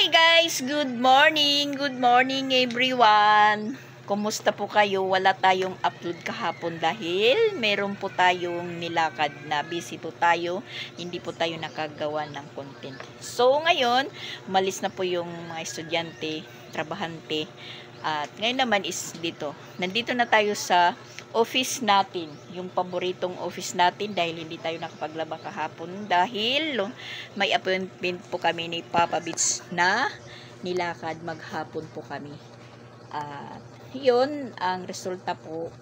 Hi guys! Good morning! Good morning everyone! Kumusta po kayo? Wala tayong upload kahapon dahil meron po tayong nilakad na busy po tayo. Hindi po tayo nakagawa ng content. So ngayon, umalis na po yung mga estudyante, trabahante. At ngayon naman is dito. Nandito na tayo sa office natin. Yung paboritong office natin dahil hindi tayo nakapaglaba kahapon. Dahil may appointment po kami ni Papa Beats na nilakad maghapon po kami. At yun, ang resulta po,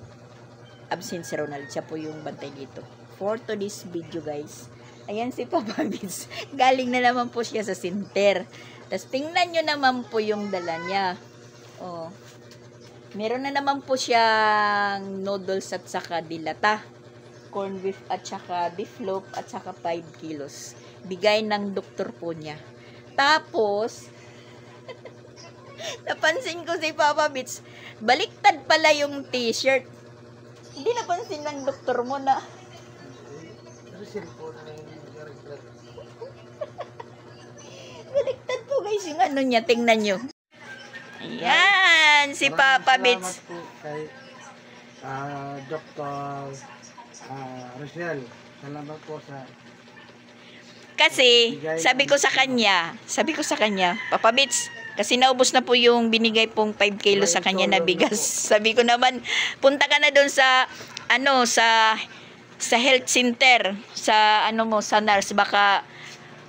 absent si Ronald. Siya po yung bantay dito. For today's video guys, ayan si Papa Beats. Galing na naman po siya sa center. Tapos tingnan nyo naman po yung dala niya. Oh. Meron na naman po siyang noodles at saka dilata, corn beef at saka beef loaf at saka 5 kilos. Bigay ng doktor po niya. Tapos, napansin ko si Papa Beats, baliktad pala yung t-shirt. Hindi napansin ng doktor mo na. Baliktad po guys yung ano niya, tingnan nyo. Ayan, si Papa Beats. Salamat po kay Dr. Rochelle. Salamat po sa... Kasi, sabi ko sa kanya, Papa Beats, kasi naubos na po yung binigay pong 5 kilos sa kanya na bigas. Sabi ko naman, punta ka na doon sa, sa health center, sa, sa nurse, baka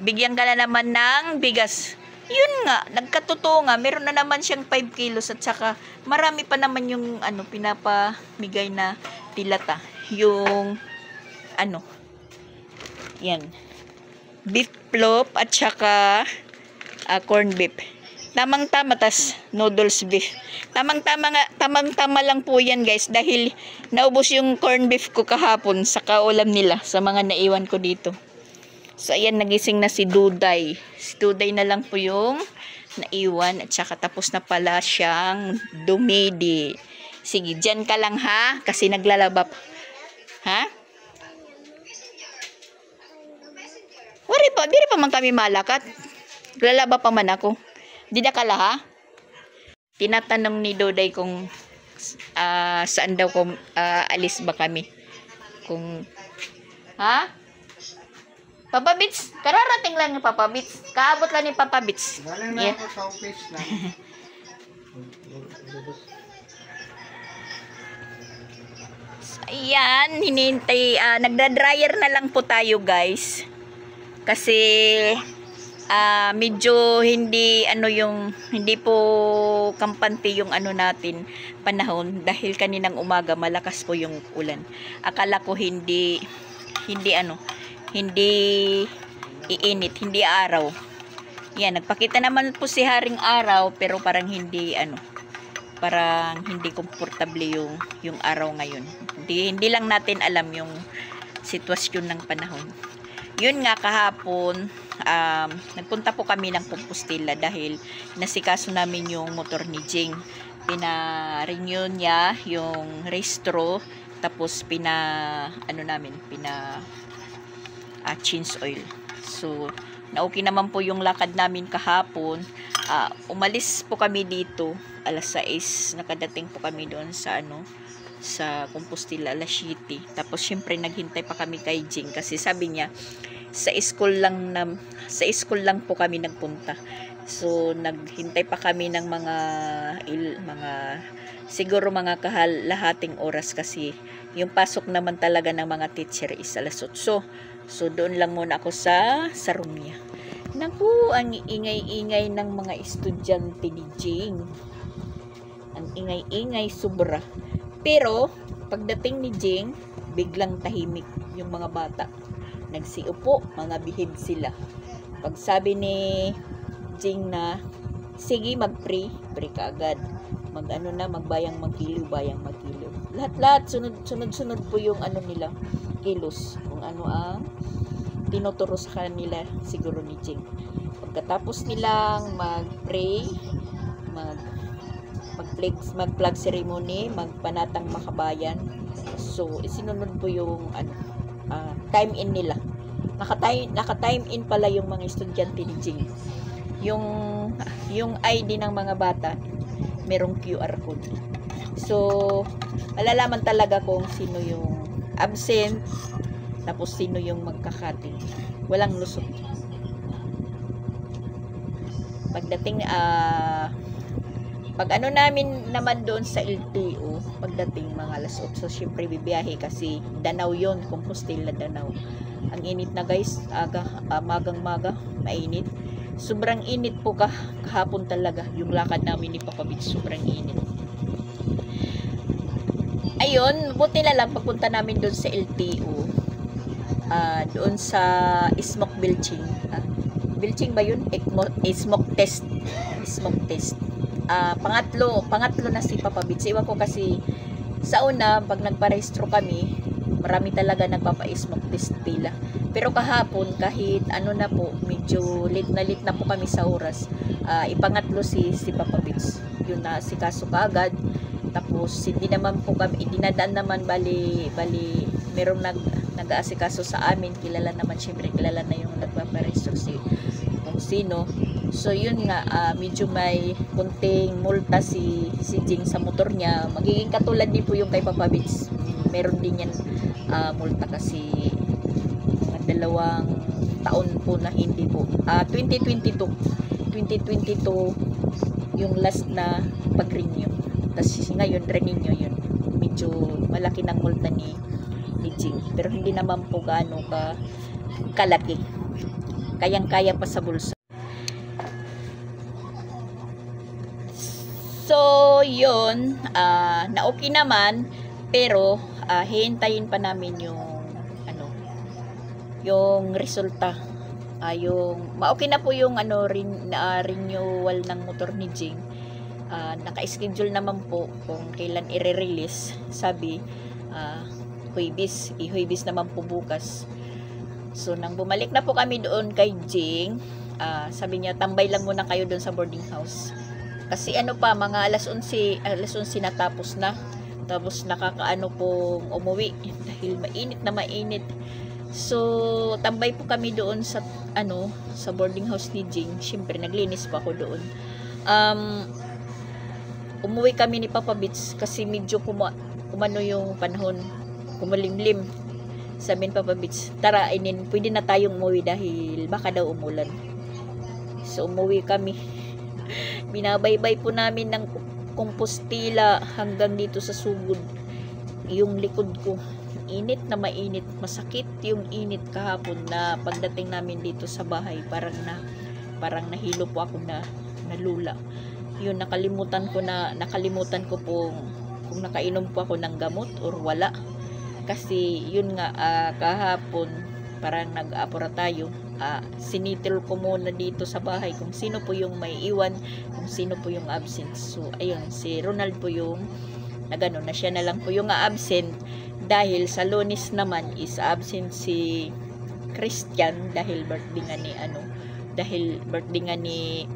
bigyan ka na naman ng bigas. Yun nga, nagkatotoo nga, meron na naman siyang 5 kilos at saka marami pa naman yung pinapamigay na tilata. Yung yan. Beef loaf at saka corn beef. Tamang-tama, tas noodles beef. Tamang-tama lang po yan guys dahil naubos yung corn beef ko kahapon sa kaulam nila sa mga naiwan ko dito. So, ayan, nagising na si Duday. Si Duday na lang po yung naiwan. At saka tapos na pala siyang dumidi. Sige, dyan ka lang ha. Kasi naglalaba pa. Ha? Diri pa man kami malakat. Naglalaba pa man ako. Di na kala ha? Tinatanong ni Duday kung saan daw kung alis ba kami. Kung, ha? Papa Beats, kararating lang ni Papa Beats. Kaabot lang ni Papa Beats. Galing na ako sa office na. Ayan, hinintay. Nagda-dryer na lang po tayo guys. Kasi medyo hindi hindi po kampante yung natin panahon dahil kaninang umaga malakas po yung ulan. Akala ko hindi iinit, hindi araw. Yan, nagpakita naman po si Haring Araw pero parang hindi parang hindi komportable yung araw ngayon. Hindi lang natin alam yung sitwasyon ng panahon. Yun nga kahapon, nagpunta po kami ng Compostela dahil nasikaso namin yung motor ni Jing. Pina-renew niya yung restro tapos change oil. So, na-okay naman po yung lakad namin kahapon. Umalis po kami dito alas 6. Nakadating po kami doon sa sa Compostela, alas 7. Tapos syempre naghintay pa kami kay Jing kasi sabi niya sa school lang po kami nagpunta. So, naghintay pa kami ng siguro mga kalahating oras kasi yung pasok naman talaga ng mga teacher is alas 8. So, doon lang muna ako sa room niya. Naku, ang ingay-ingay ng mga estudyante ni Jing. Ang ingay-ingay sobra. Pero, pagdating ni Jing, biglang tahimik yung mga bata. Nagsiupo, mga behave sila. Pag sabi ni Jing na, sige mag-pray, pray ka agad. Magbayang magkilo. Lahat-lahat, sunod-sunod po yung nila, kilos. Kung ang tinuturo sa kanila siguro ni Jing. Pagkatapos nilang mag-pray, mag-flag ceremony, magpanatang makabayan. So, isinunod po yung time in nila. Naka-time in pala yung mga estudyante ni Jing. yung ID ng mga bata, merong QR code. So, malalaman talaga kung sino yung absent, tapos sino yung magkakating. Walang lusot. Pagdating, pag ano namin naman doon sa LTO, pagdating mga alas 8, so syempre bibiyahe kasi Danau yon, Compostela, Danau. Ang init na guys, magang-maga, mainit. Sobrang init po kahapon talaga. Yung lakad namin ni Papa Beach, sobrang init. Ayun, buti na lang pagpunta namin doon sa LTO, doon sa smoke belching. Belching ba yun? Smoke test. Smoke test. Pangatlo na si Papa Beach. Iwan ko kasi sa una, pag nagparehistro kami, marami talaga nagpapa-smoke test pila. Pero kahapon, kahit ano na po, medyo late na po kami sa oras, ipangatlo si Papa Beach. Yun na, si kaso kaagad. Tapos, hindi naman po kami, dinadaan naman, bali, merong nag-aasikaso sa amin, kilala naman, syempre, kilala na yung nagpaparehistro kung sino. So yun nga, medyo may kunting multa si Jing sa motor niya. Magiging katulad din po yung kay Papa Beach. Meron din yan multa kasi mga 2 taon po na hindi po. 2022 yung last na pag-renew. Tapos ngayon renew yun. Medyo malaki ng multa ni Jing. Pero hindi naman po gaano kalaki. Kayang-kaya pa sa bulsa. So, yun, na okay naman, pero hihintayin pa namin yung resulta. Okay na po yung renewal ng motor ni Jing. Naka-schedule naman po kung kailan i-release. Sabi, Huwebes naman po bukas. So, nang bumalik na po kami doon kay Jing, sabi niya, tambay lang muna kayo doon sa boarding house. Kasi mga alas 11 natapos na. Tapos nakakaano pong umuwi dahil mainit. So, tambay po kami doon sa boarding house ni Jing. Siyempre, naglinis pa ako doon. Umuwi kami ni Papa Beach kasi medyo kumano yung panahon, kumulimlim. Sabi ni Papa Beach, tara, pwede na tayong umuwi dahil baka daw umulan. So, umuwi kami. Binabaybay po namin ng Compostela hanggang dito sa sugod. Yung likod ko, init na mainit. Masakit yung init kahapon na pagdating namin dito sa bahay. Parang nahilo po ako na nalula. Yun, nakalimutan ko po kung nakainom po ako ng gamot or wala. Kasi yun nga, kahapon parang nag-apura tayo. Sinitil ko muna dito sa bahay kung sino po yung may iwan, kung sino po yung absent. So ayun, si Ronald po yung na siya na lang po yung absent dahil sa Lunes naman is absent si Christian dahil birthday nga ni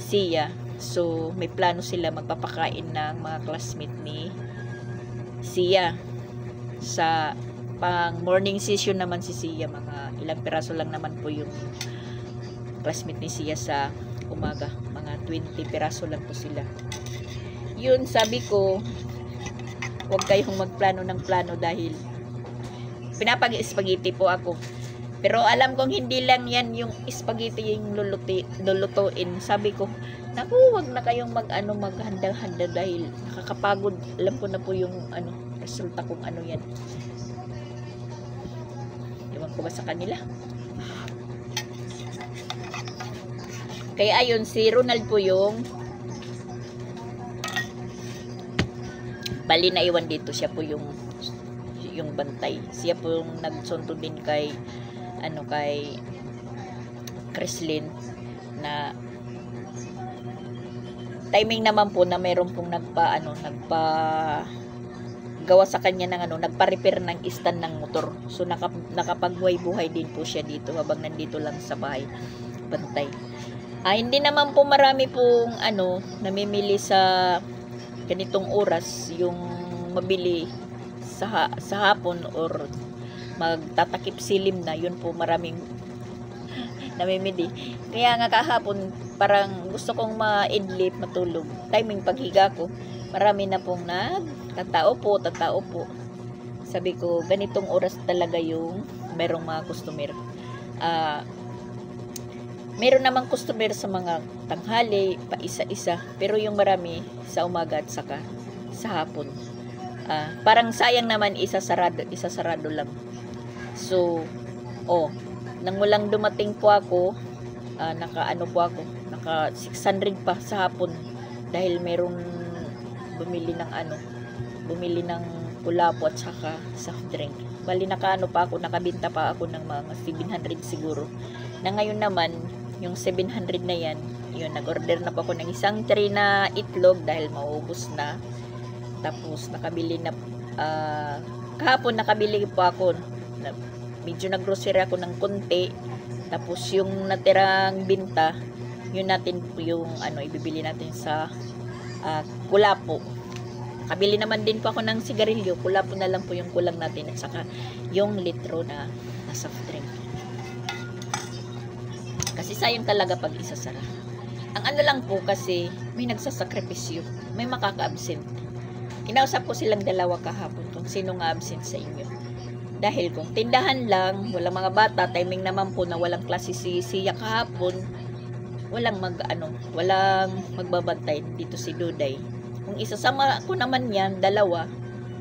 Sia. So may plano sila magpapakain ng mga classmate ni Sia. Sa pang morning session naman si Sia, mga ilang piraso lang naman po yung classmate ni Sia sa umaga, mga 20 piraso lang po sila. Yun, sabi ko, huwag kayong magplano ng plano dahil pinapag-spaghetti po ako. Pero alam kong hindi lang yan yung spaghetti yung lulutuin. Sabi ko, naku, huwag na kayong maghanda-handa dahil nakakapagod. Alam ko na po yung resulta kung yan. Ewan ko ba sa kanila. Kaya ayun, si Ronald po yung bali na iwan dito. Siya po yung bantay. Siya po yung nagsunto din kay Chrislyn na timing naman po na meron pong gawa sa kanya ng nagpa-repair ng stand ng motor. So nakapagbuhay-buhay din po siya dito habang nandito lang sa bahay bantay. Hindi naman po marami pong namimili sa ganitong oras yung mabili sa hapon or magtatakip silim na, yun po maraming namimili. Kaya nga kahapon parang gusto kong ma-idlip, matulog. Timing paghiga ko, marami na pong tatao po. Sabi ko, ganitong oras talaga yung merong mga customer. Meron namang customer sa mga tanghali, pa isa-isa. Pero yung marami sa umaga at saka sa hapon. Parang sayang naman isasarado lang. So, nang walang dumating po ako, naka 600 pa sa hapon dahil merong bumili ng kulapo at saka soft drink. Bali nakabinta pa ako ng mga 700 siguro. Na ngayon naman, yung 700 na yan, yun, nag-order na po ako ng isang tray na itlog dahil maubos na. Tapos kahapon nakabili po ako, medyo naggrocery ako ng konti. Tapos yung natirang binta, yun natin yung ibibili natin sa kulapo. Kabili naman din po ako ng sigarilyo, kulapo na lang po yung kulang natin at saka yung litro na soft drink. Kasi sayang talaga pag isasara. Ang lang po kasi may nagsasakripisyo, may makaka-absent. Kinausap ko silang dalawa kahapon kung sino nga absent sa inyo. Dahil kung tindahan lang, walang mga bata, timing naman po na walang klase si Siya kahapon, walang magbabantay dito si Duday. Kung isasama ko naman yan, dalawa,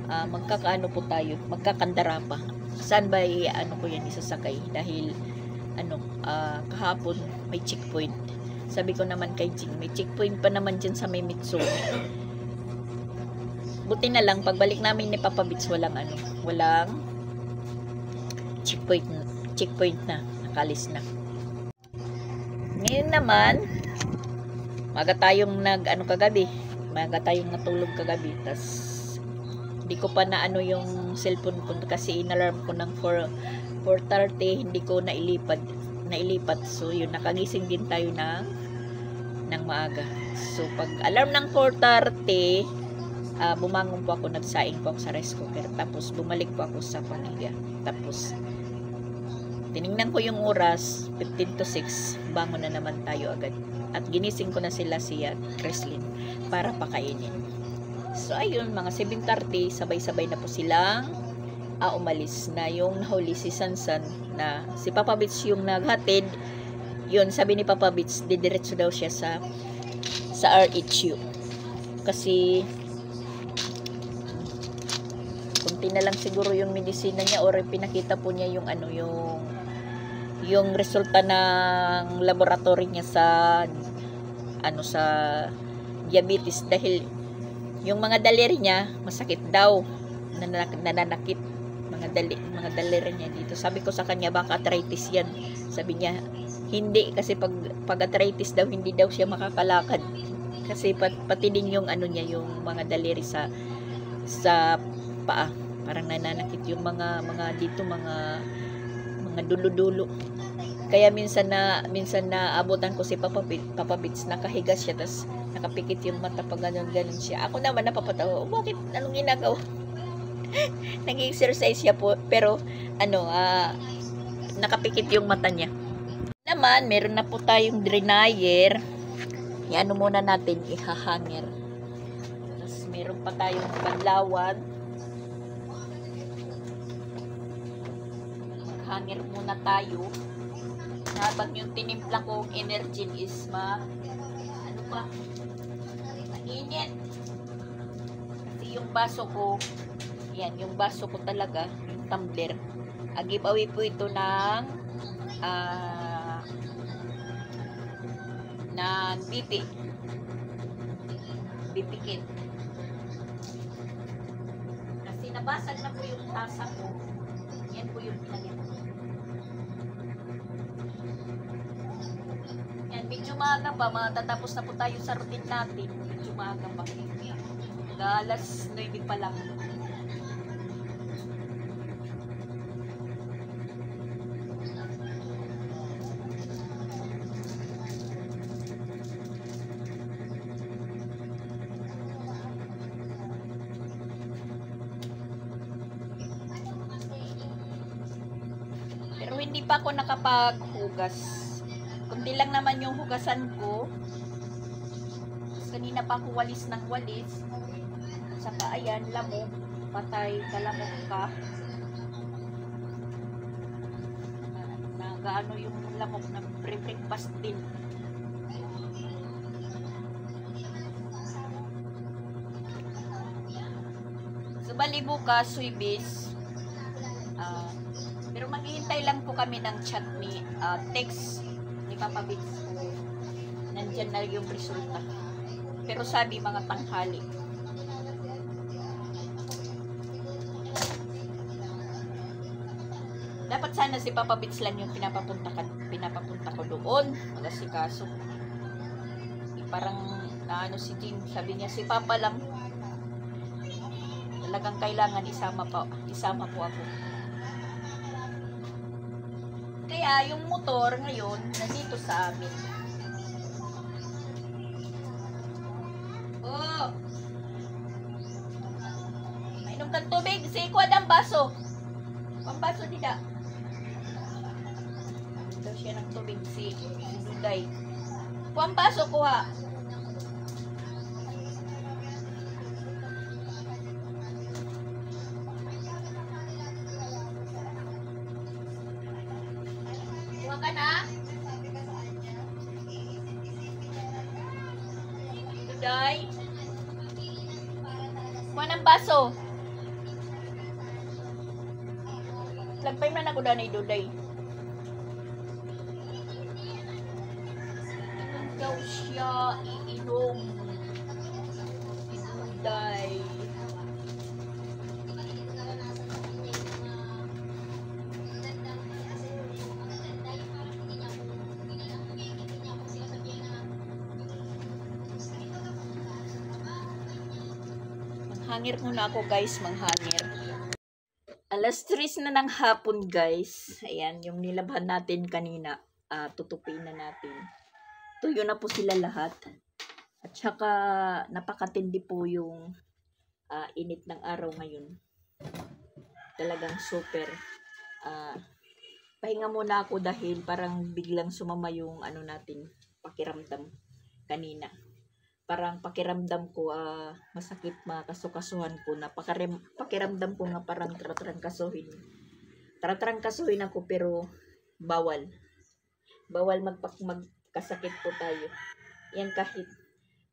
magkakaano po tayo, magkakandara pa. Saan ba ko yan isasakay? Dahil kahapon may checkpoint. Sabi ko naman kay Jing, may checkpoint pa naman dyan sa may Mitsumi. Buti na lang, pagbalik namin ni Papa Bits, walang checkpoint na, nakalis na. Ngayon naman, maga tayong natulog kagabi, tas hindi ko pa yung cellphone ko kasi inalarm ko ng 4:30, hindi ko nailipat. So yun, nakagising din tayo ng maaga. So pag alarm ng 4:30, bumangon po ako, nagsaing po ako sa rice cooker, tapos bumalik po ako sa pamilya. Tapos tiningnan ko yung oras, 15 to 6, bangon na naman tayo agad. At ginising ko na sila siya, Kreslin, para pakainin. So ayun, mga 7:30, sabay-sabay na po silang umalis na. Yung nahuli si Sansan, na si Papa Bits yung naghatid. Yun, sabi ni Papa Bits, didiretso daw siya sa RHU. Kasi kunti na lang siguro yung medisina niya, or pinakita po niya yung resulta ng laboratory niya sa diabetes, dahil yung mga daliri niya masakit daw, nananakit mga daliri niya dito. Sabi ko sa kanya, baka arthritis yan. Sabi niya, hindi, kasi pag arthritis daw, hindi daw siya makakalakad, kasi pati din yung niya, yung mga daliri sa paa, parang nananakit yung mga dito, mga dulo-dulo. Kaya minsan na abutan ko si Papa Bits, nakahiga siya, tas nakapikit yung mata, pag ganun siya. Ako naman napapatawa, bakit, anong ginagawa? Nag-exercise siya po, pero nakapikit yung mata niya. Naman, meron na po tayong drenayer. Muna natin, ihahanger. Tapos meron pa tayong banlawan. Hanger muna tayo. Habang yung tinimpla kong energy is mainit. Kasi yung baso ko, yan, yung baso ko talaga, yung tumbler, giveaway po ito ng BP kit. Kasi nabasag na po yung tasa ko. Yan po yung pinagyan ko. Yan, medyo maaga pa, matatapos na po tayo sa routine natin. Medyo maaga pa. Alas 9 pa lang. Pero hindi pa ako nakapaghugas. Kundi lang naman yung hugasan ko. kanina pa ako walis ng walis. Saka ayan, lamok. Patay, kalamok ka. Nagaano yung lamok na breakfast din. So, bali bukas, Suibis. Pero maghihintay lang po kami ng chat ni text ni Papa Bits ko. Nandyan na yung resulta. Pero sabi mga tanghali. Dapat sana si Papa Bits lang yung pinapapunta ko doon. Mag-asikaso. Parang ano si Jean, sabi niya si Papa lang. Talagang kailangan isama po ako. Kaya yung motor ngayon nandito sa amin. Oh. Mainom kang tubig, si kuha ng baso. Pambaso dida. Daw siya ng tubig si Duday. Kuha ang baso kuha. Kuha ka na? Duday. Kuha ng baso. Lagpay man ako na Duday. Inom daw siya, iinom. Duday. Manghangir muna ako guys, manghangir. Alas 3 na ng hapon guys. Ayan, yung nilabhan natin kanina. Tutupin na natin. Tuyo na po sila lahat. At saka napakatindi po yung init ng araw ngayon. Talagang super. Pahinga muna ako dahil parang biglang sumama yung ano natin, pakiramdam kanina. Parang pakiramdam ko masakit, makasukasuhan ko na pakiramdam ko nga parang tatrangkasuhin ako pero bawal magkasakit po tayo. Yan, kahit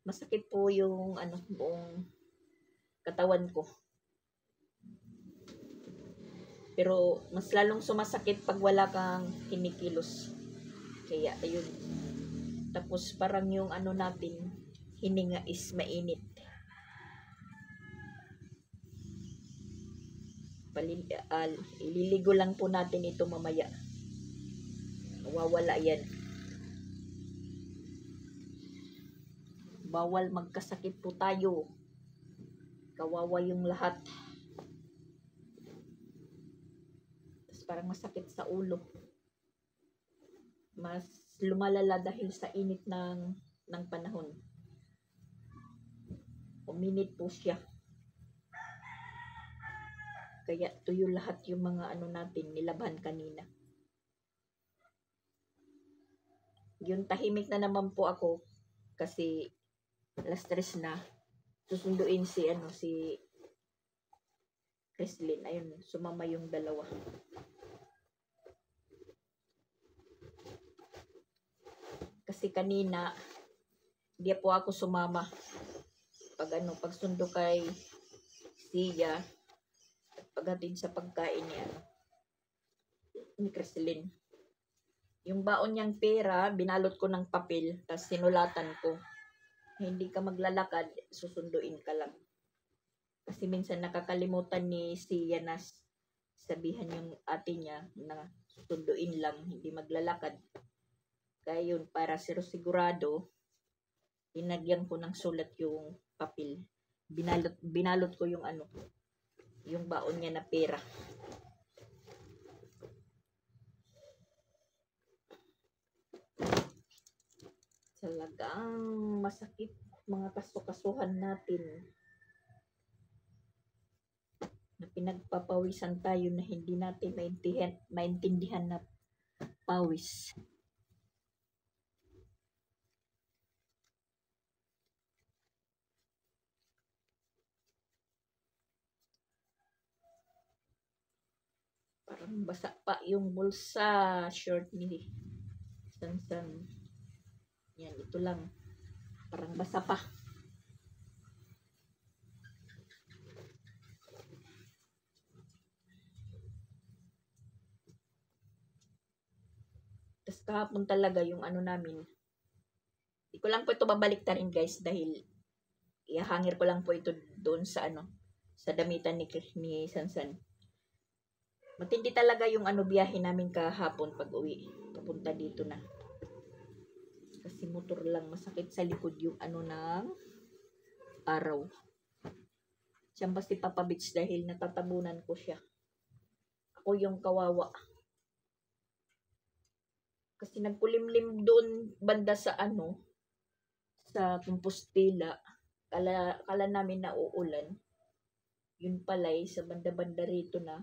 masakit po yung buong katawan ko, pero mas lalong sumasakit pag wala kang kinikilos. Kaya ayun, tapos parang yung natin hininga is mainit. Ililigo lang po natin ito mamaya. Mawawala yan. Bawal magkasakit po tayo. Kawawa yung lahat. Tapos parang masakit sa ulo. Mas lumalala dahil sa init ng panahon. Uminit po siya. Kaya tuyo lahat yung mga natin nilabhan kanina. Yun, tahimik na naman po ako kasi alas 3 na. Susunduin si Creslin. Ayun, sumama yung dalawa. Kasi kanina hindi po ako sumama. Pagsundo kay Sia at paghatid sa pagkain ni Creslin. Yung baon niyang pera, binalot ko ng papel, tapos sinulatan ko. Hindi ka maglalakad, susunduin ka lang. Kasi minsan nakakalimutan ni Sia na sabihan yung ate niya na susunduin lang, hindi maglalakad. Kaya yun, para sigurado, inagyan ko ng sulat yung papel. Binalot ko yung yung baon niya na pera. Talagang masakit mga kasukasuhan natin. Na pinagpapawisan tayo na hindi natin maintindihan na pawis. Parang basa pa yung bulsa, short ni Sansan. Yan, ito lang. Parang basa pa. Tapos kahapon talaga yung ano namin. Hindi ko lang po ito babaliktarin guys dahil ihahangir ko lang po ito doon sa ano, sa damitan ni Sansan. Matindi talaga yung ano biyahe namin kahapon pag uwi. Papunta dito na. Kasi motor lang, masakit sa likod yung ano ng araw. Siyang si Papa Beach dahil natatabunan ko siya. Ako yung kawawa. Kasi nagkulimlim doon banda sa ano, sa Compostela. Kala namin na uulan. Yun pala'y sa banda-banda rito na.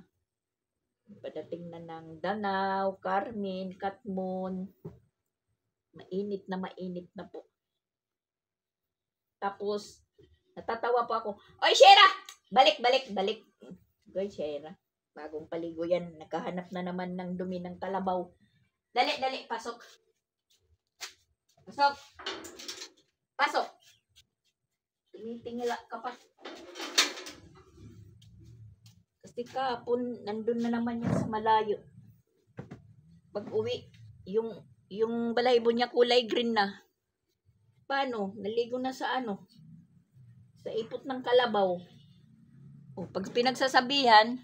Padating na ng Danau, Carmen, Katmon. Mainit na po. Tapos, natatawa po ako. Oy, Shera! Balik. Goy, Shera. Bagong paligo yan. Nagkahanap na naman ng dumi ng kalabaw. Dali, pasok. Pasok. Tinitingala ka pa. Kasi kahapon, nandun na naman yan sa malayo. Pag uwi, yung balahibo niya kulay green na. Paano? Naligo na sa ano? Sa ipot ng kalabaw. O, pag pinagsasabihan,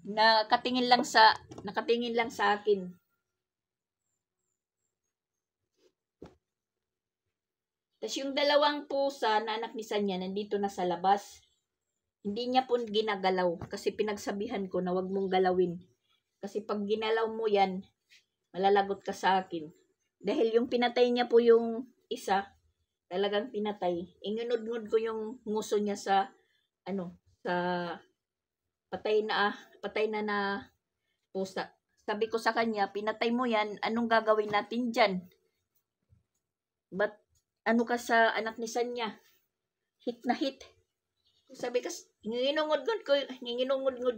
nakatingin lang sa akin. Tapos yung dalawang pusa na anak ni Sanya, nandito na sa labas. Hindi niya po ginagalaw kasi pinagsabihan ko na wag mong galawin. Kasi pag ginalaw mo yan, malalagot ka sa akin. Dahil yung pinatay niya po yung isa, talagang pinatay. Ingunod-ngud ko yung nguso niya sa patay na pusa. Sabi ko sa kanya, pinatay mo yan, anong gagawin natin dyan? But ano ka sa anak ni Sanya? Hit na hit. Sabi ko, nginungod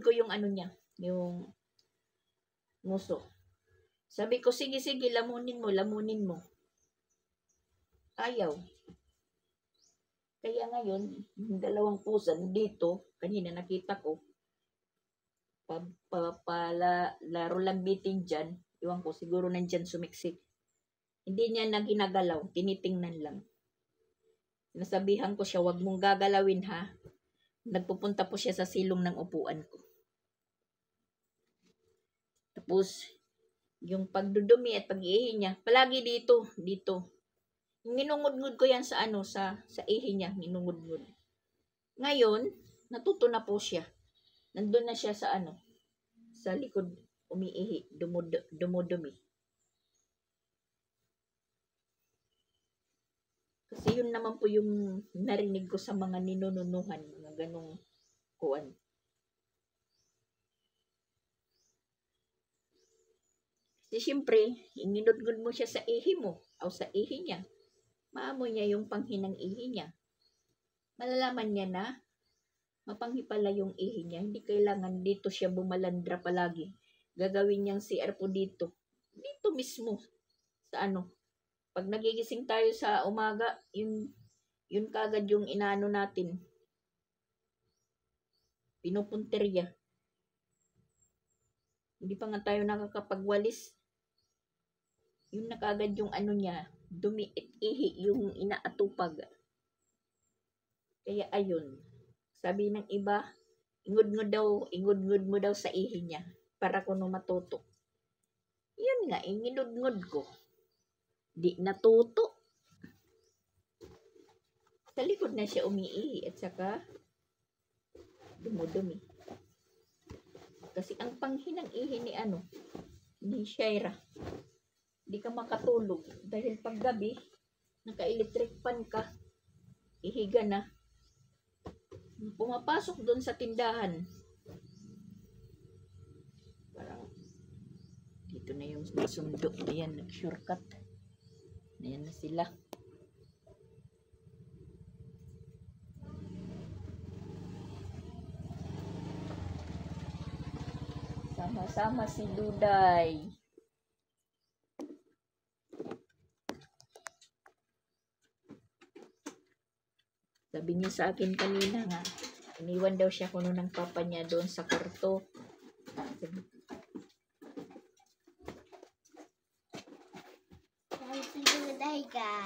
ko yung ano niya, yung nguso. Sabi ko, sige, lamunin mo. Ayaw. Kaya ngayon, yung dalawang pusa dito, kanina nakita ko, laro lang bitin dyan, iwan ko, siguro nandyan sumiksik. Hindi niya na ginagalaw, tinitingnan lang. Nasabihan ko siya, wag mong gagalawin ha. Nagpupunta po siya sa silong ng upuan ko. Tapos, yung pagdudumi at pag-ihi niya, palagi dito. Nginungud-ngud ko yan sa ihi niya, nginungud-ngud. Ngayon, natuto na po siya. Nandun na siya sa sa likod, umiihi, dumudumi. Kasi yun naman po yung narinig ko sa mga ninununuhan, mga ganong kuwan. Kasi siyempre, inginudgud mo siya sa ihi mo, o sa ihi niya. Maamoy niya yung panghinang ihi niya. Malalaman niya na, mapanghi pala yung ihi niya. Hindi kailangan dito siya bumalandra palagi. Gagawin niyang CR po dito. Dito mismo. Sa pag nagigising tayo sa umaga, yun kagad yung inaano natin. Pinupunterya. Hindi pa nga tayo nakakapagwalis. Yun na kagad yung niya, dumi at ihi, yung inaatupag. Kaya ayun. Sabi ng iba, ingud-ngud mo daw sa ihi niya para kuno matuto. Yun nga, ingud-ngud ko. Di natuto. Sa likod na siya umiihi at saka dumudumi. Kasi ang panghinang ihi ni Shaira, di ka makatulog dahil paggabi, naka-electric fan ka, ihiga na. Pumapasok doon sa tindahan. Parang dito na yung sundo. Ayan, nag-shortcut. Ayan na sila. Sama-sama si Duday. Sabi niya sa akin kanina nga, iniwan daw siya kuno ng papa niya doon sa kwarto.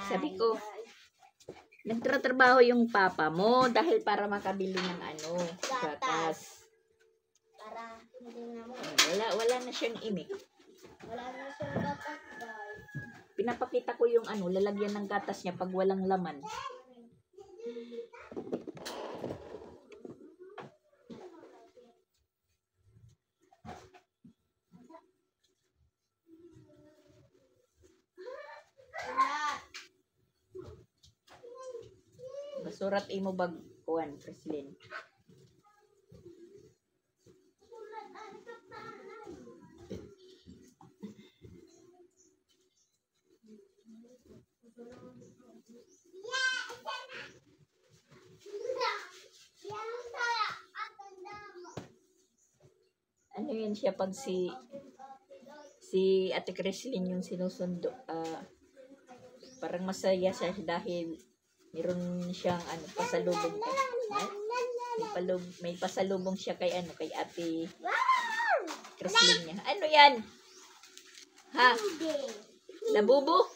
Sabi ko, nagtratrabaho yung papa mo dahil para makabili ng gatas. Para hindi na mo. Wala na siyang imik. Wala na siyang gatas, guys. Pinapakita ko yung lalagyan ng gatas niya pag walang laman. Basurat imo bag kuan, Preslin. Ano yun siya pag si Ate Creslin yung sinusundo, parang masaya siya dahil meron siyang pasalubong may pasalubong siya kay Ate Creslin niya. Ano yan? Ha? Labubo?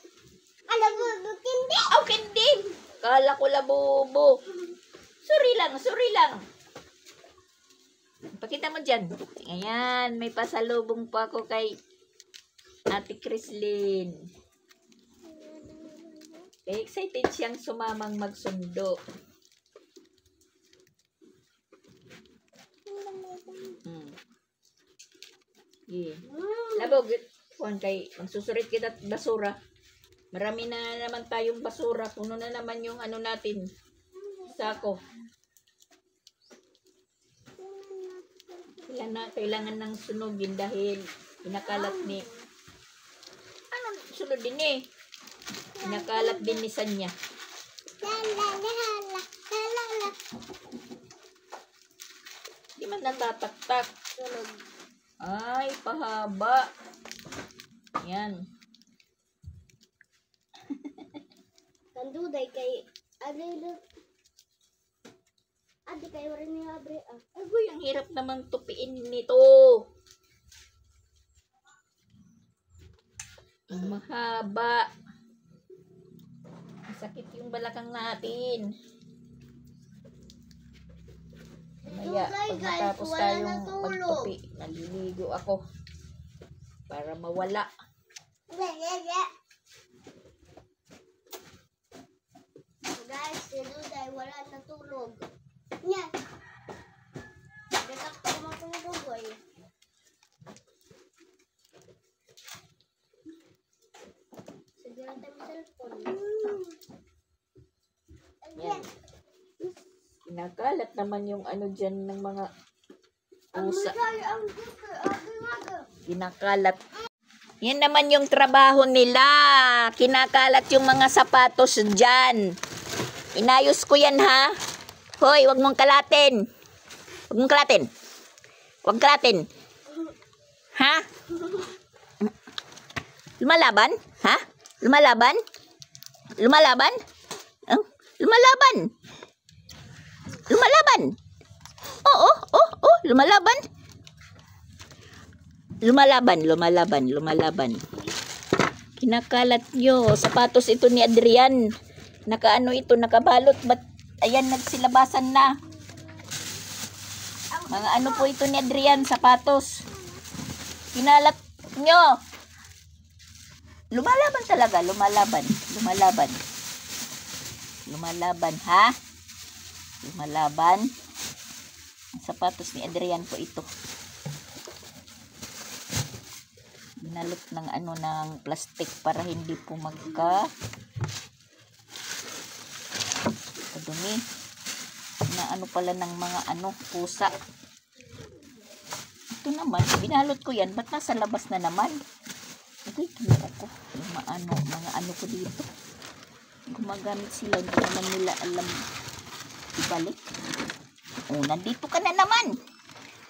Labubo, hindi. Oh, hindi. Kala ko labubo. Sorry lang. Pakita mo dyan. Ayan, may pasalubong pa ako kay Ate Creslin. Kaya excited siyang sumamang magsundo. Yeah. Labog, kay magsusurit kita at basura. Marami na naman tayong basura. Puno na naman yung natin. Sako. Kailangan ng sunugin dahil pinakalat ni sunod din pinakalat din ni Sanya. Di man natataktak. Ay, pahaba. Yan. Kanduday kay Adi kayo rin ni Abre. Agoy, ang hirap namang tupiin nito. Ang mahaba. Masakit yung balakang natin. Mamaya, pag matapos tayong magtupi, naliligo ako. Para mawala. Guys, si Duday wala natulog. Yan. Dekat ko matulog ay. Sige lang tayo cellphone. Yan. Kinakalat naman yung dyan ng mga pusa. Kinakalat. Yan naman yung trabaho nila. Kinakalat yung mga sapatos dyan. Inayos ko yan, ha? Hoy, wag mong kalatin. Wag mong kalatin. Wag kalatin. Ha? Lumalaban? Ha? Lumalaban? Lumalaban? Oh, lumalaban. Lumalaban. Oo, lumalaban. Lumalaban. Kinakalat nyo. Sapatos ito ni Adrian. Nakabalot. Ba't ayan, nagsilabasan na. Mga po ito ni Adrian, sapatos. Kinalat nyo. Lumalaban talaga, lumalaban, ha? Lumalaban. Ang sapatos ni Adrian po ito. Binalot ng ng plastic para hindi po dumi. Na pala ng mga pusa. Ito naman, binalot ko yan. Ba't nasa labas na naman? Ito, kinuha ko. Yung mga ko dito. Gumagamit sila. Hindi naman nila alam ibalik. Oh, nandito ka na naman.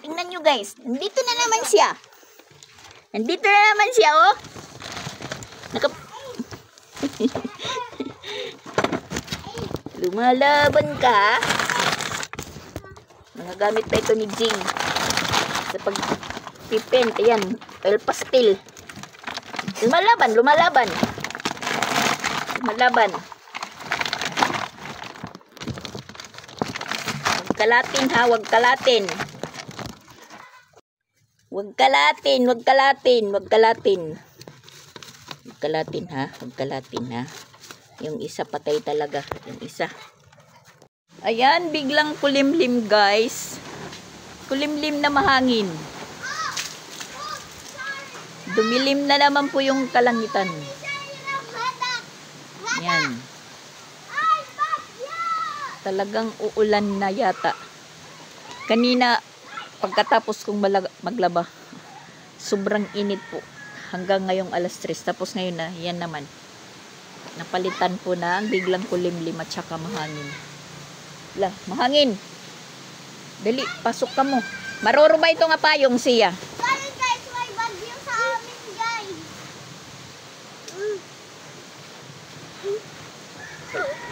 Tingnan nyo guys. Nandito na naman siya. Nandito na naman siya, oh. Lumalaban ka. Mga gamit pa ito ni Jing sa pag-pipent. Ayan, oil pastel. Lumalaban. Lumalaban. Huwag kalatin ha, huwag kalatin. Huwag kalatin ha. Yung isa patay talaga. Yung isa. Ayan, biglang kulimlim guys. Kulimlim na mahangin. Dumilim na naman po yung kalangitan. Yan. Talagang uulan na yata. Kanina, pagkatapos kong maglaba, sobrang init po. Hanggang ngayong alas 3. Tapos ngayon na, yan naman. Napalitan po na ang biglang kulimlim at saka mahangin. Lah, mahangin. Dali, pasok ka mo. Maruro ba ito nga payong siya? Sorry guys, may bagyo sa amin guys.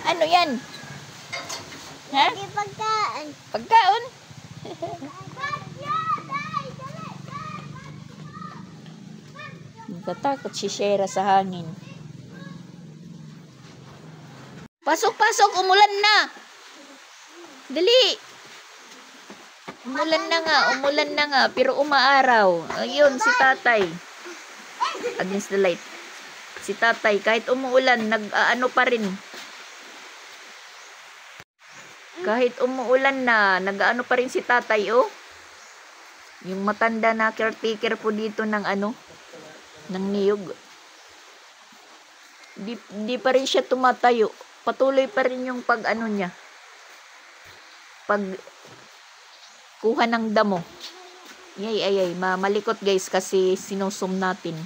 Ano yan? Ha? Hindi pagkaan. Pagkaon? Bagyo, dai, dali. Natatakot si Shera sa hangin. Pasok, umulan na. Dali. Umulan na nga, pero umaaraw. Ayun, si tatay. Against the light. Si tatay, kahit umuulan, nag-ano pa rin. Kahit umuulan na, nag-ano pa rin si tatay, oh. Yung matanda na caretaker po dito ng ng niyog. Di pa rin siya tumatayo. Patuloy pa rin yung niya. Pag kuha ng damo. Ay, malikot guys kasi sinusum natin.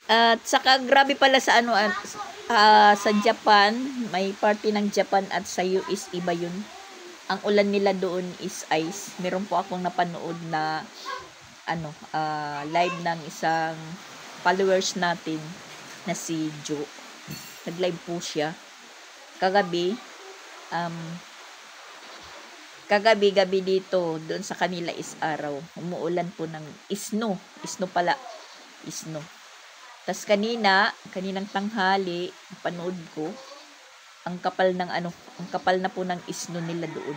At saka grabe pala sa sa Japan, may party ng Japan at sa US iba yun. Ang ulan nila doon is ice. Meron po akong napanood na live ng isang followers natin na si Joe. Nag-live po siya. Kagabi dito, doon sa kanila is araw. Umuulan po ng isno. Isno pala. Isno. Tas kaninang tanghali, panood ko, ang kapal na po ng isno nila doon.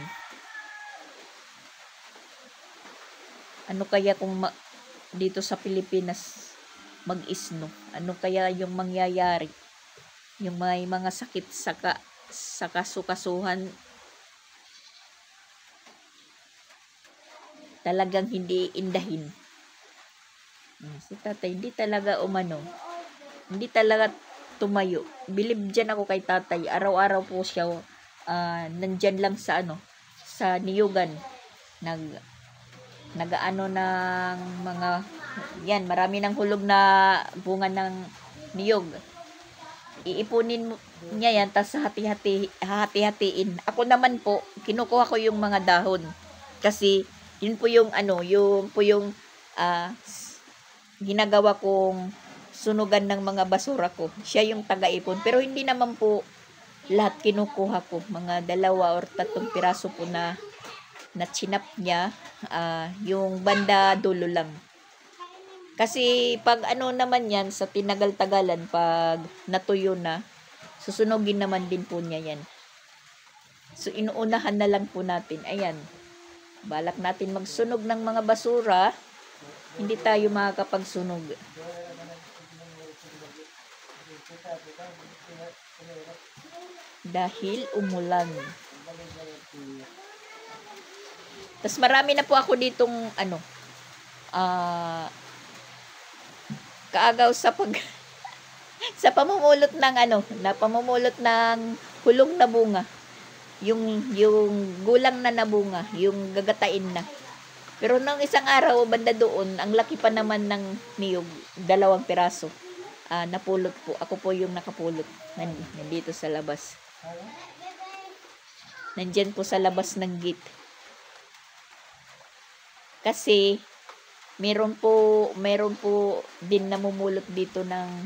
Ano kaya kung dito sa Pilipinas mag-isno? Ano kaya yung mangyayari? Yung may mga sakit sa kasukasuhan, talagang hindi indahin. Si tatay, hindi talaga hindi talaga tumayo. Bilib dyan ako kay tatay. Araw-araw po siya, nandyan lang sa sa niyugan. Nag-ano ng mga, yan, marami ng hulog na bunga ng niyog. Iipunin niya yan, tas hati-hatiin. Ako naman po, kinukuha ko yung mga dahon. Kasi, yun po yung ginagawa kong sunugan ng mga basura ko. Siya yung taga-ipon. Pero hindi naman po lahat kinukuha ko. Mga 2 or 3 piraso po na chinap niya. Yung banda dulo lang. Kasi pag naman yan, sa tinagal-tagalan, pag natuyo na, susunugin naman din po niya yan. So, inuunahan na lang po natin. Ayan. Balak natin magsunog ng mga basura, hindi tayo makakapagsunog. Dahil umulan. Tas marami na po ako ditong kaagaw sa sa pamumulot ng pamumulot ng hulog na bunga. Yung gulang na nabunga, yung gagatain na. Pero nung isang araw, banda doon, ang laki pa naman ng niyog, 2 piraso. Napulot po. Ako po yung nakapulot. Nandito sa labas. Nandyan po sa labas ng gate. Kasi meron po din namumulot dito ng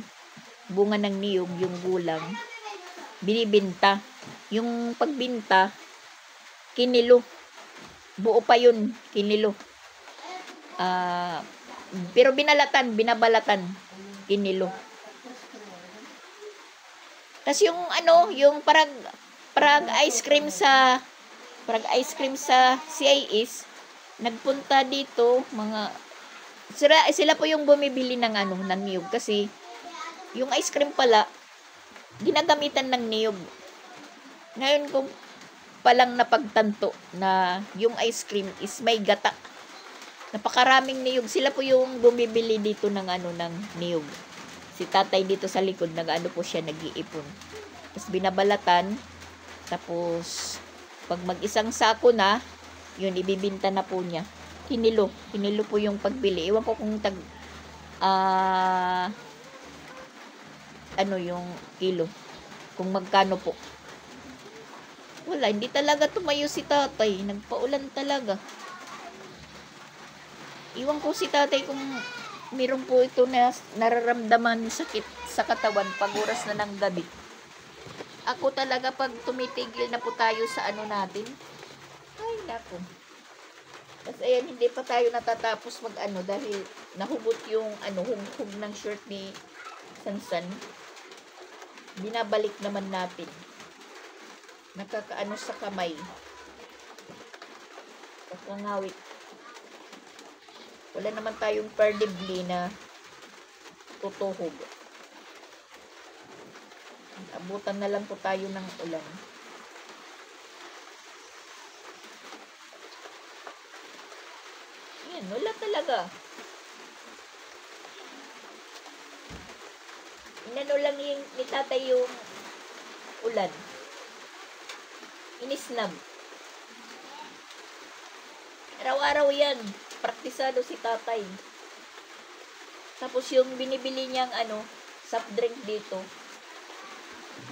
bunga ng niyog, yung gulang. Binibinta. Yung pagbinta, kinilo. Buo pa yun, kinilo. Pero binabalatan, kinilo. Tas yung yung parag ice cream sa CIS, nagpunta dito sila po yung bumibili ng ng niyog kasi yung ice cream pala ginagamitan ng niyog. Ngayon ko palang napagtanto na yung ice cream is may gata. Napakaraming niyog. Sila po yung bumibili dito ng ng niyog. Si tatay dito sa likod, po siya, nag-iipon. Tapos binabalatan. Tapos, pag mag-isang sako na, yun, ibibinta na po niya. Hinilo. Hinilo po yung pagbili. Iwan ko kung yung kilo. Kung magkano po. Wala, hindi talaga tumayo si tatay. Nagpaulan talaga. Iwan ko si tatay kung meron po ito na nararamdaman sakit sa katawan pag oras na ng gabi. Ako talaga pag tumitigil na po tayo sa natin. Ay, naku. Tapos ayan, hindi pa tayo natatapos mag dahil nahugot yung hug ng shirt ni Sansan. Binabalik naman natin. Nakakaano sa kamay. Kakangawit. Wala naman tayong perdibli na tutuhog. Abutan na lang po tayo ng ulan. Yan, wala talaga. Inano lang ni tatay yung ulan. Inisnab. Araw-araw yan. Praktisado si tatay. Tapos yung binibili niyang soft drink dito,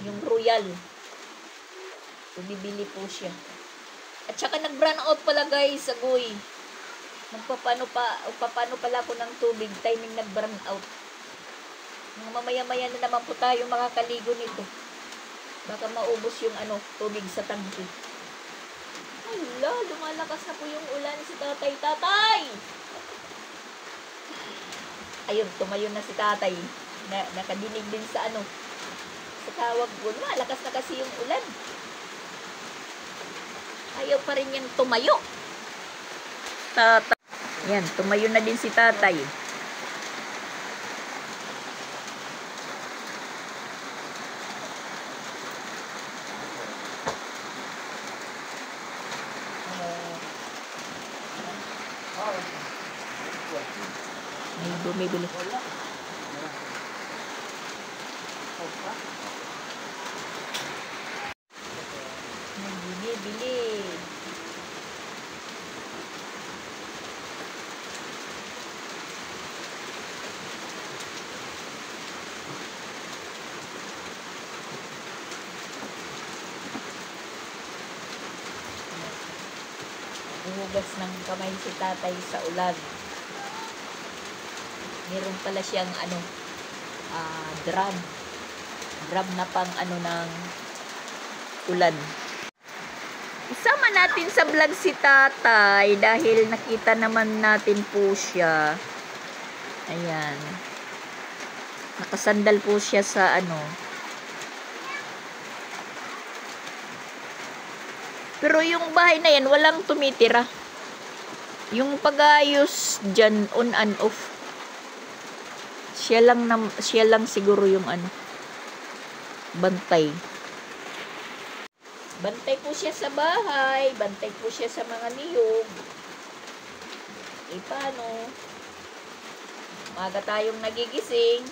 yung Royal. Bumibili po siya. At saka nag-brown out pala guys, agoy. Paano pala ako ng tubig, timing nag-brown out. Mamaya-maya na naman po tayo makakaligo nito. Baka maubos yung tubig sa tangke. Hala, lumalakas na po yung ulan si tatay. Tatay! Ayun, tumayo na si tatay. Nakadinig din sa sa tawag ko. Malakas na kasi yung ulan. Ayaw pa rin yung tumayo. Tatay. Yan, tumayo na din si tatay. May bumibili. May bumibili. Hugas ng kamay si tatay sa ulan. Meron pala siyang drum na pang ng ulan. Isama natin sa vlog si tatay dahil nakita naman natin po siya. Ayan. Nakasandal po siya sa Pero yung bahay na yan, walang tumitira. Yung pag-ayos dyan, on and off. Siya lang siguro yung bantay. Bantay po siya sa bahay, bantay po siya sa mga niyog. Paano? Maga tayong nagigising.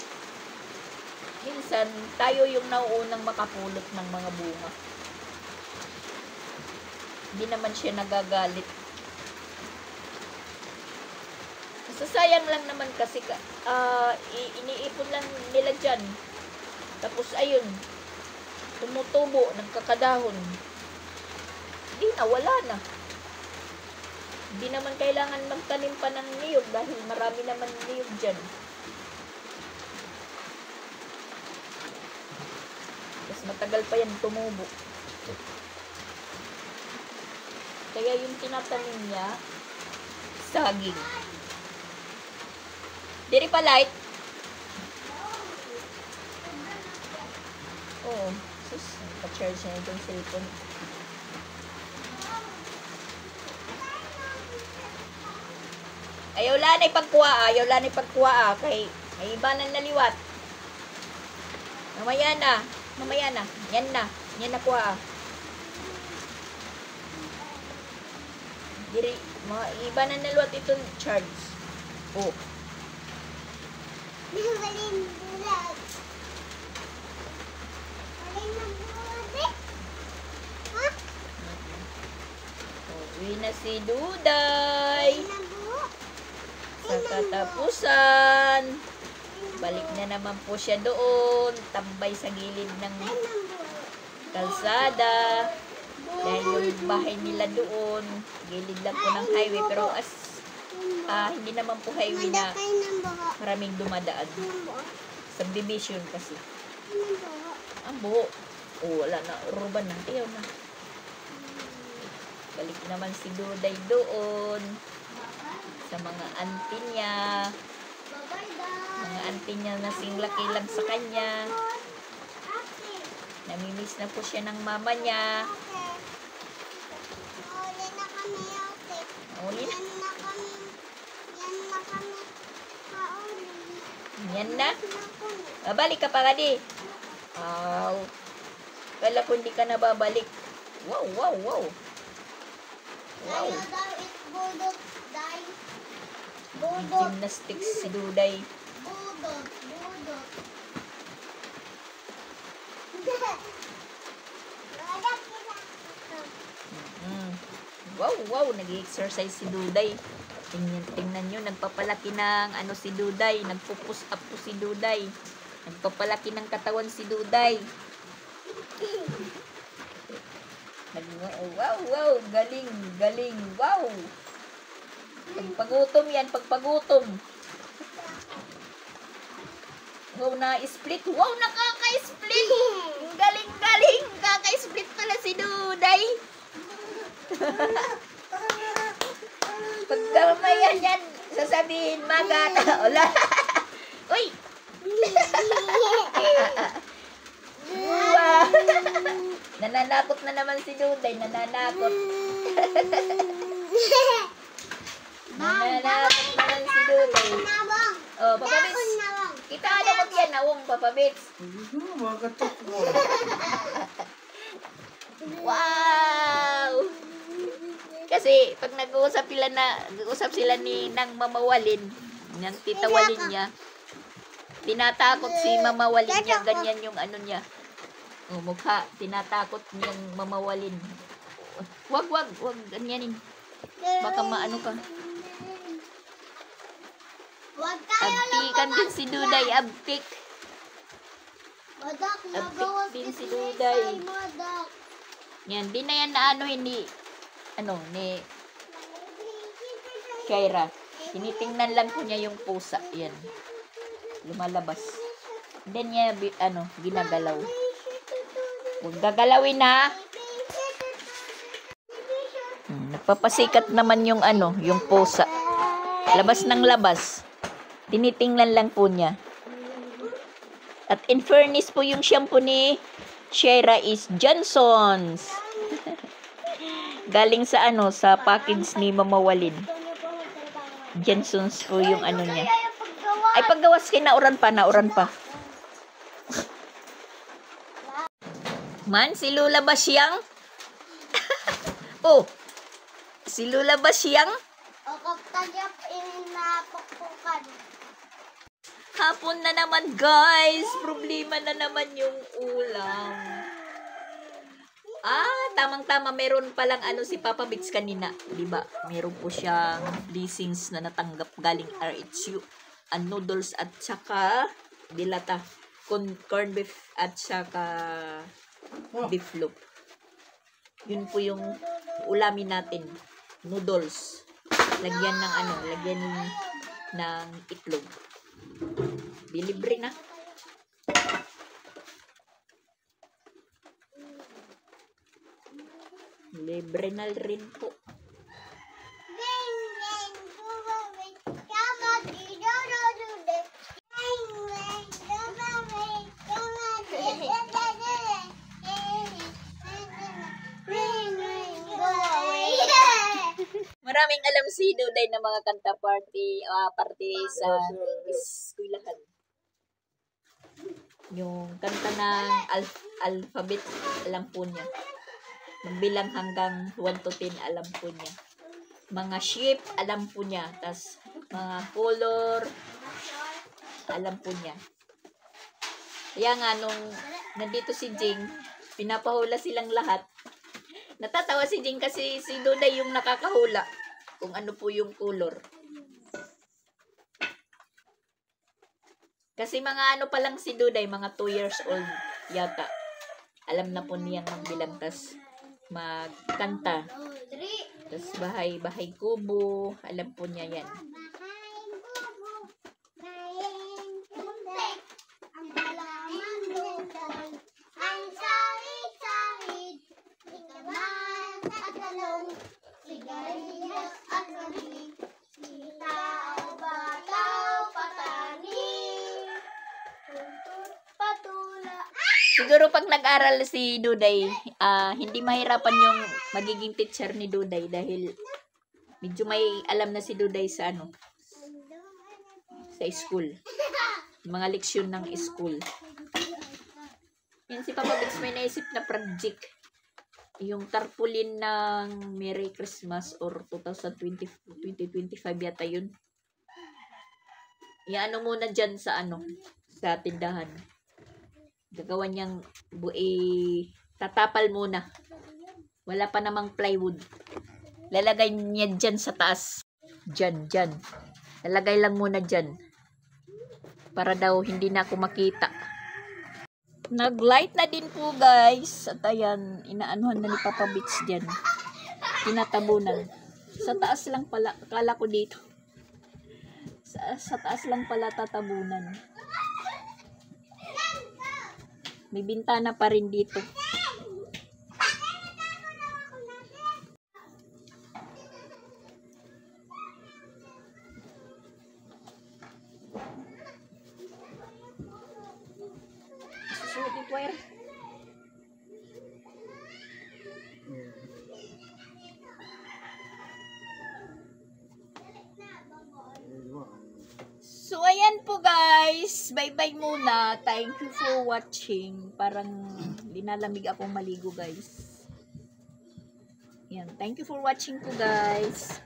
Minsan, tayo yung nauunang makapulot ng mga bunga. Hindi naman siya nagagalit. Sasayang lang naman kasi iniipon lang nila dyan. Tapos ayun, tumutubo, nagkakadahon. Hindi na, wala na. Hindi naman kailangan magtanim pa ng niyog dahil marami naman niyog dyan. Mas matagal pa yan tumubo. Kaya yung tinatanim niya, saging. Diri pa light? Oo. Sus, pa-charge na itong cellphone. Ayaw lanay pagkuha, ayaw lanay pagkuha, kay may iba na naliwat. Mamaya na, yan na kuha. Diri, mga iba na naliwat itong charge. Oh. Uwi na si Duday. Sa katapusan, balik na naman po siya doon, tambay sa gilid ng kalsada. Dahil yung bahay nila doon, gilid lang po ng highway, pero hindi naman po highway na maraming dumadaan. Subdivision kasi. Ang buho. Oh, wala na, urban na, ayaw na. Balik naman si Duday doon. Sa mga auntie niya. Mga auntie niya na singlaki lang sa kanya. Namimiss na po siya ng mama niya. Uli na. Yan na. Babalik ka pa ka di. Kala ko hindi ka na babalik. Wow. Gymnastics si Duday. Wow, nag-exercise si Duday. Tingnan nyo, nagpapalaki ng si Duday. Nagpo-push up po si Duday. Nagpapalaki ng katawan si Duday. Wow, galing, wow. Pagpagutom yan, pagpagutom. Wow, na-split. Wow, nakaka-split. Galing. Kaka-split pala si Duday. Pagkamayan yan, sasabihin, magata. Ola. Uy! Wow. Nananakot na naman si Duday. Nananakot naman si Duday. Oh, Papa Bits. Kita ano mo yan, nawong Papa Bits. Wow! Kasi pag nag-uusap sila ni Nang Mamawalin, ng titawalin niya, tinatakot si Mamawalin niya, ganyan yung ano niya. Oh, mukha, tinatakot niyang mamawalin. Wag, ganyanin. Baka maano ka. Abtikan din si Duday, abtik. Abtik din si Duday. Yan, di na yan na ni Shaira. Tinitingnan lang po niya yung pusa. Yan. Lumalabas. Then niya, ginagalaw. Huwag gagalawin na. Nagpapasikat naman yung yung pusa. Labas ng labas. Tinitingnan lang po niya. At in fairness po yung shampoo ni Shaira is Johnson's. Galing sa sa package ni Mamawalin. Johnson's po yung niya. Ay, paggawas nauran pa. Man, si Lula Basyang. Oh, si Lula Basyang. Hapon na naman, guys. Problema na naman yung ulam. Tamang-tama. Meron palang si Papa Bits kanina. Diba? Meron po siyang blessings na natanggap galing RHU. Noodles at saka dilata. Corn beef at saka beef loaf. Yun po yung ulamin natin. Noodles. Lagyan ng ano, lagyan ng itlog. Libre na. Libre na rin po. Maraming alam si Duday na mga kanta party sa eskwelahan. Yung kanta ng alphabet, alam po niya. Magbilang hanggang 1 to 10, alam po niya. Mga shape, alam po niya. Tas mga color, alam po niya. Kaya nga, nung nandito si Jing, pinapahula silang lahat. Natatawa si Jing kasi si Duday yung nakakahula kung ano po yung color. Kasi mga ano pa lang si Duday, mga 2 years old yata. Alam na po niyang magbilang, tas magkanta. Tas bahay kubo, alam po niya yan. Siguro pag nag-aral si Duday, hindi mahirapan yung magiging teacher ni Duday dahil medyo may alam na si Duday sa ano, sa school. Mga leksyon ng school. Yan si Papa Bix may naisip na project. Yung tarpaulin ng Merry Christmas or 2025 yata yun. Iano muna dyan sa ano, sa tindahan. Gagawa niyang tatapal muna. Wala pa namang plywood. Lalagay niya dyan sa taas. Dyan. Lalagay lang muna dyan. Para daw hindi na ako makita. Nag-light na din po guys. At ayan, inaanuhan na ni Papa Bix dyan. Tinatabunan. Sa taas lang pala. Akala ko dito. Sa taas lang pala tatabunan. May bintana pa rin dito. Susunod yung wire. So, ayan po guys. Bye-bye muna. Thank you for watching. Parang linalamig akong maligo guys. Yan. Thank you for watching po guys.